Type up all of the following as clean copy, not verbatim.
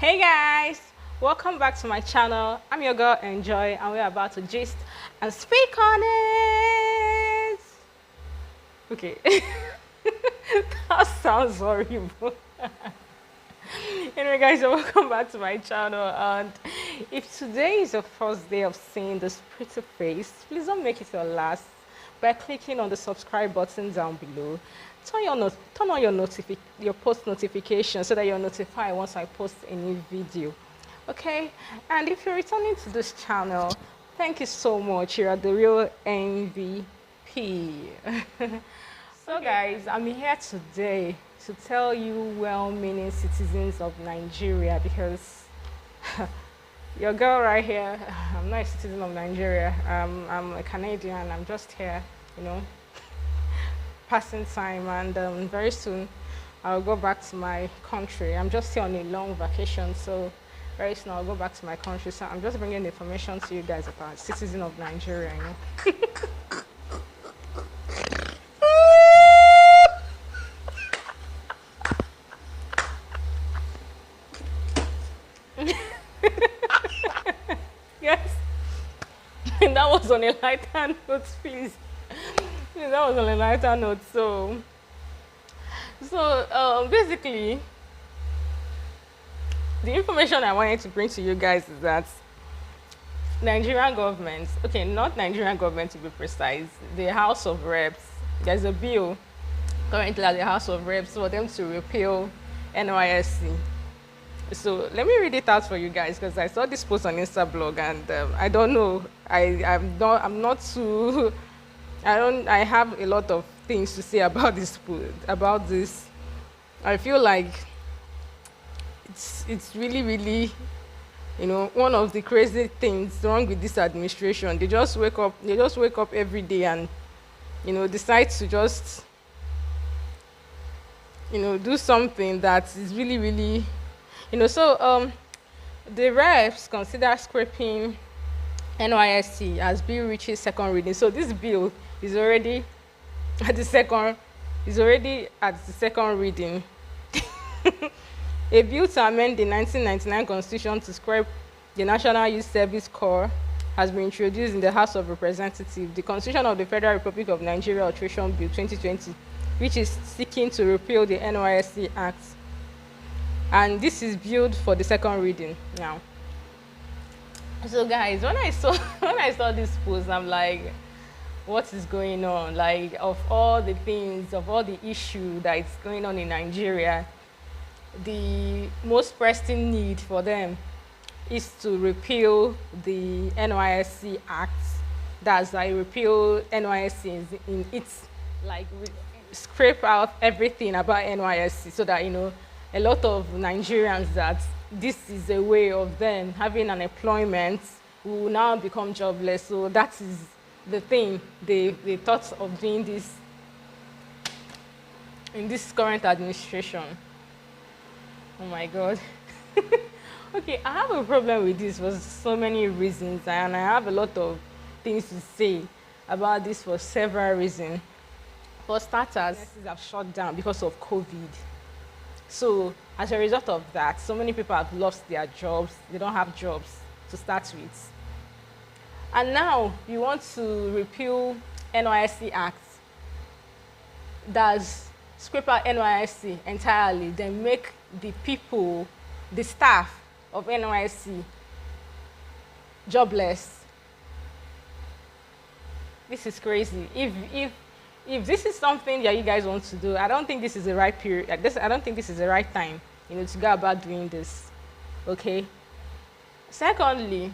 Hey guys, welcome back to my channel. I'm your girl Enjoy, and we're about to gist and speak on it. Okay, that sounds horrible. Anyway, guys, welcome back to my channel. And if today is your first day of seeing this pretty face, please don't make it your last by clicking on the subscribe button down below. Turn on your post notification so that you're notified once I post a new video. Okay, and if you're returning to this channel, thank you so much. You're the real MVP. So guys, I'm here today to tell you well-meaning citizens of Nigeria, because your girl right here, I'm not a citizen of Nigeria. I'm a Canadian. I'm just here, passing time, and very soon I'll go back to my country. I'm just here on a long vacation, so very soon I'll go back to my country. So I'm just bringing information to you guys about citizen of Nigeria. Yes, that was on a lighter note, please. That was on a lighter note. So basically, the information I wanted to bring to you guys is that Nigerian government, okay, not Nigerian government to be precise, the House of Reps, there's a bill currently at the House of Reps for them to repeal NYSC. So let me read it out for you guys, because I saw this post on Instablog, and I don't know, I'm not too. I have a lot of things to say about this. I feel like it's really, one of the crazy things wrong with this administration. They just wake up every day and, decide to just, do something that is really, So the reps consider scrapping NYSC as bill reaches second reading. So this bill is already at the second reading. A bill to amend the 1999 Constitution to scrap the National Youth Service Corps has been introduced in the House of Representatives. The Constitution of the Federal Republic of Nigeria Alteration Bill 2020, which is seeking to repeal the NYSC Act. And this is billed for the second reading now. So guys, when I saw this post, I'm like, what is going on? Like, of all the issue that is going on in Nigeria, the most pressing need for them is to repeal the NYSC Act. That's like repeal NYSC in its, like, scrape out everything about NYSC, so that a lot of Nigerians, that this is a way of them having an employment, will now become jobless. So that is the thing they thought of doing this in this current administration. Oh my God. Okay, I have a problem with this for so many reasons, and I have a lot of things to say about this for several reasons. For starters, businesses have shut down because of COVID. So as a result of that, so many people have lost their jobs. They don't have jobs to start with. And now you want to repeal NYSC Act. Does scrap out NYSC entirely, then make the staff of NYSC jobless. This is crazy. If this is something that you guys want to do, I don't think this is the right period. I don't think this is the right time, to go about doing this. Okay. Secondly,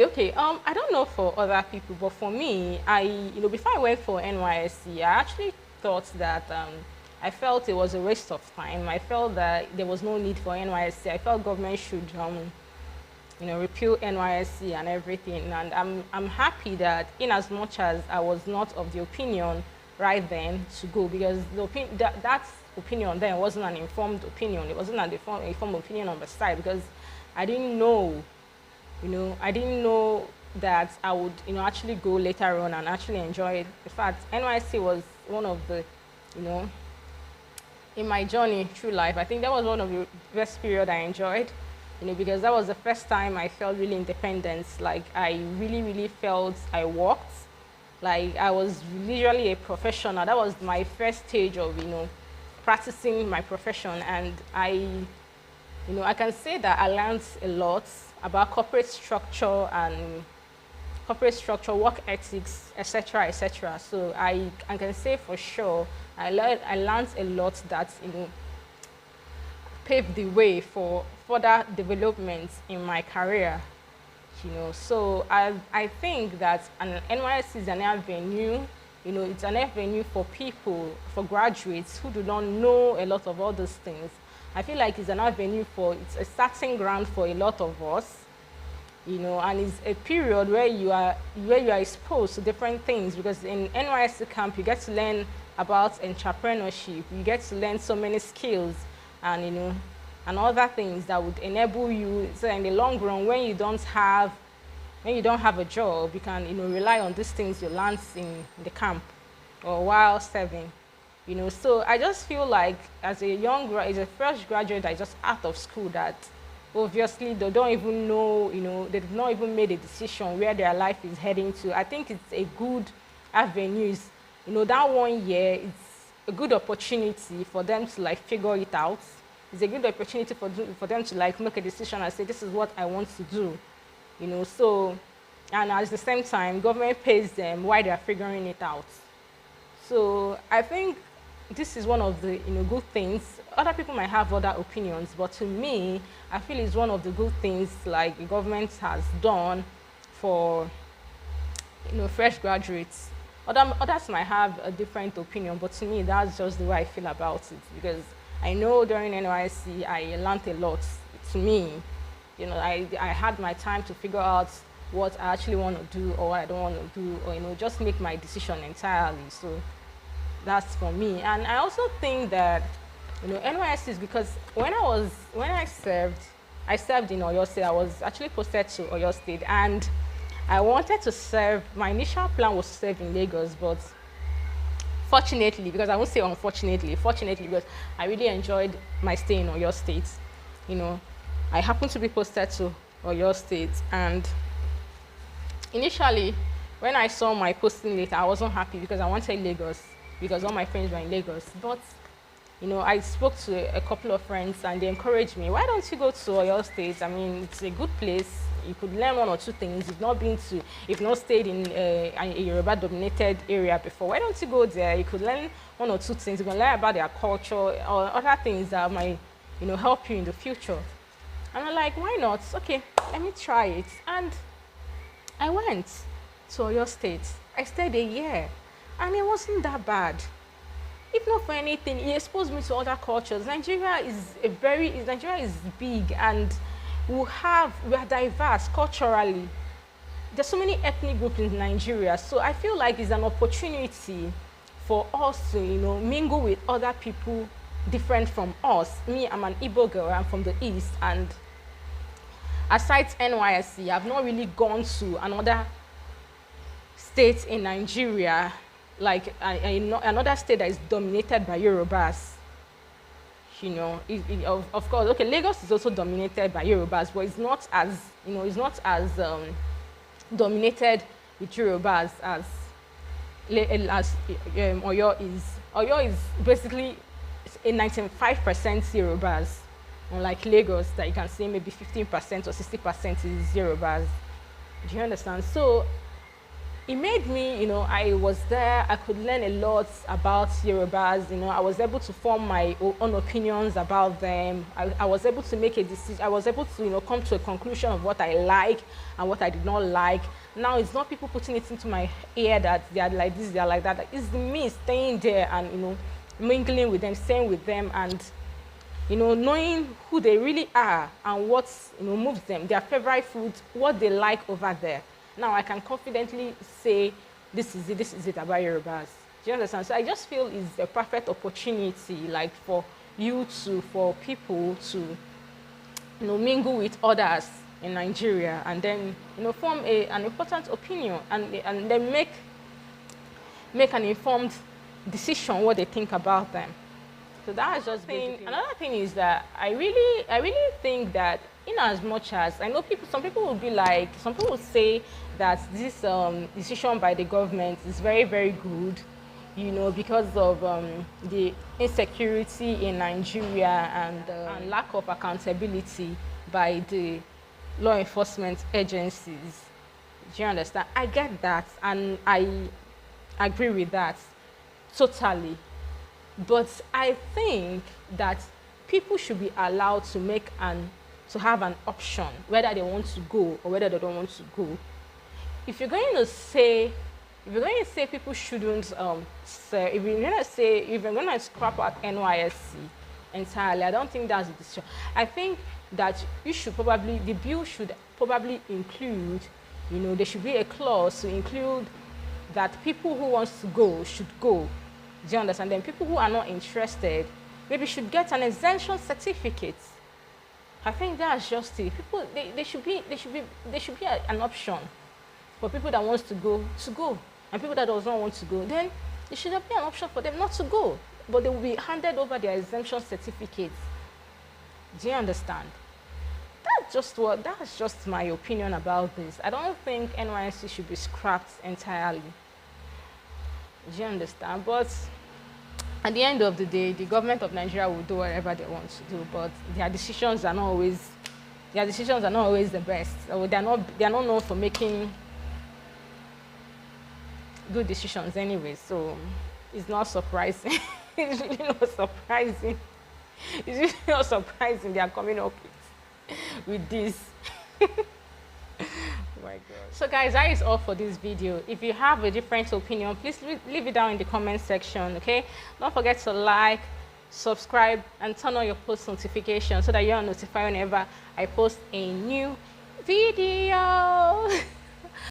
okay, I don't know for other people, but for me, before I went for NYSC, I actually thought that I felt it was a waste of time. I felt that there was no need for NYSC. I felt government should repeal NYSC and everything. And I'm happy that, in as much as I was not of the opinion right then to go, because that opinion then wasn't an informed opinion. It wasn't an informed opinion on the side, because I didn't know, that I would, actually go later on and actually enjoy it. In fact, NYSC was one of the, in my journey through life, I think that was one of the best period I enjoyed, because that was the first time I felt really independent. Like I really, really felt I worked. Like I was literally a professional. That was my first stage of, practicing my profession. And I can say that I learned a lot about corporate structure, work ethics, etc., etc. So I can say for sure I learned a lot that paved the way for further development in my career. So I think that an NYSC is an avenue. It's an avenue for people, for graduates who do not know a lot of all those things. I feel like it's an avenue it's a starting ground for a lot of us. And it's a period where you are exposed to different things, because in NYSC camp you get to learn about entrepreneurship, you get to learn so many skills, and and other things that would enable you. So in the long run, when you don't have a job, you can rely on these things you learned in the camp or while serving. So I just feel like as a fresh graduate that is just out of school, that obviously they don't even know, they've not even made a decision where their life is heading to. I think it's a good avenue. That 1 year, it's a good opportunity for them to figure it out. It's a good opportunity for them to make a decision and say, this is what I want to do. So, and at the same time, government pays them while they're figuring it out. So I think this is one of the good things. Other people might have other opinions, but to me, I feel it's one of the good things like the government has done for fresh graduates. Others might have a different opinion, but to me, that's just the way I feel about it, because I know during NYSC I learned a lot. To me, I had my time to figure out what I actually want to do or what I don't want to do, or just make my decision entirely. So that's for me. And I also think that NYSC is because when I served in Oyo State. I was actually posted to Oyo State, and I wanted to serve. My initial plan was to serve in Lagos, but fortunately, because I won't say unfortunately, fortunately, because I really enjoyed my stay in Oyo State. I happened to be posted to Oyo State, and initially, when I saw my posting later, I wasn't happy because I wanted Lagos, because all my friends were in Lagos. But I spoke to a couple of friends, and they encouraged me, why don't you go to Oyo State? I mean, it's a good place. You could learn one or two things. You've not stayed in a Yoruba-dominated area before. Why don't you go there? You could learn one or two things. You can learn about their culture or other things that might, help you in the future. And I'm like, why not? Okay, let me try it. And I went to Oyo State. I stayed a year, and it wasn't that bad. If not for anything, it exposed me to other cultures. Nigeria is big, and we are diverse culturally. There's so many ethnic groups in Nigeria, so I feel like it's an opportunity for us to, mingle with other people different from us. Me, I'm an Igbo girl. I'm from the East, and aside NYSC, I've not really gone to another state in Nigeria, like another state that is dominated by Yorubas. Of course, okay, Lagos is also dominated by Yorubas, but it's not as dominated with Yorubas as Oyo is. Oyo is basically a 95% Yorubas, unlike Lagos that you can say maybe 15% or 60% is Yorubas. Do you understand? So it made me, I was there, I could learn a lot about Yorubas, I was able to form my own opinions about them. I was able to make a decision, I was able to, come to a conclusion of what I like and what I did not like. Now, it's not people putting it into my ear that they are like this, they are like that. It's me staying there and, mingling with them, staying with them, and, knowing who they really are and what, moves them, their favorite food, what they like over there. Now I can confidently say, this is it about Yorubas. Do you understand? So I just feel it's a perfect opportunity, like for people to, mingle with others in Nigeria, and then, form an important opinion, and then make an informed decision what they think about them. So that's just basically. Another thing is that I really think that in as much as I know some people will be like, some people will say that this decision by the government is very, very good, you know, because of the insecurity in Nigeria and lack of accountability by the law enforcement agencies. Do you understand? I get that, and I agree with that totally. But I think that people should be allowed to have an option whether they want to go or whether they don't want to go. If you're going to say people shouldn't if you're going to scrap out NYSC entirely, I don't think that's the decision. I think that the bill should probably include, you know, there should be a clause to include that people who wants to go should go. Do you understand? Then people who are not interested maybe should get an exemption certificate. I think that's just it. People, there should be an option for people that wants to go, and people that does not want to go. Then there should be an option for them not to go, but they will be handed over their exemption certificates. Do you understand? That's just my opinion about this. I don't think NYSC should be scrapped entirely. Do you understand? But at the end of the day, the government of Nigeria will do whatever they want to do, but their decisions are not always the best. Or they are not known for making good decisions anyway. So it's not surprising. It's really not surprising. It's really not surprising they are coming up with this. Oh my God. So guys, that is all for this video. If you have a different opinion, please leave it down in the comment section, okay? Don't forget to like, subscribe, and turn on your post notifications so that you're notified whenever I post a new video.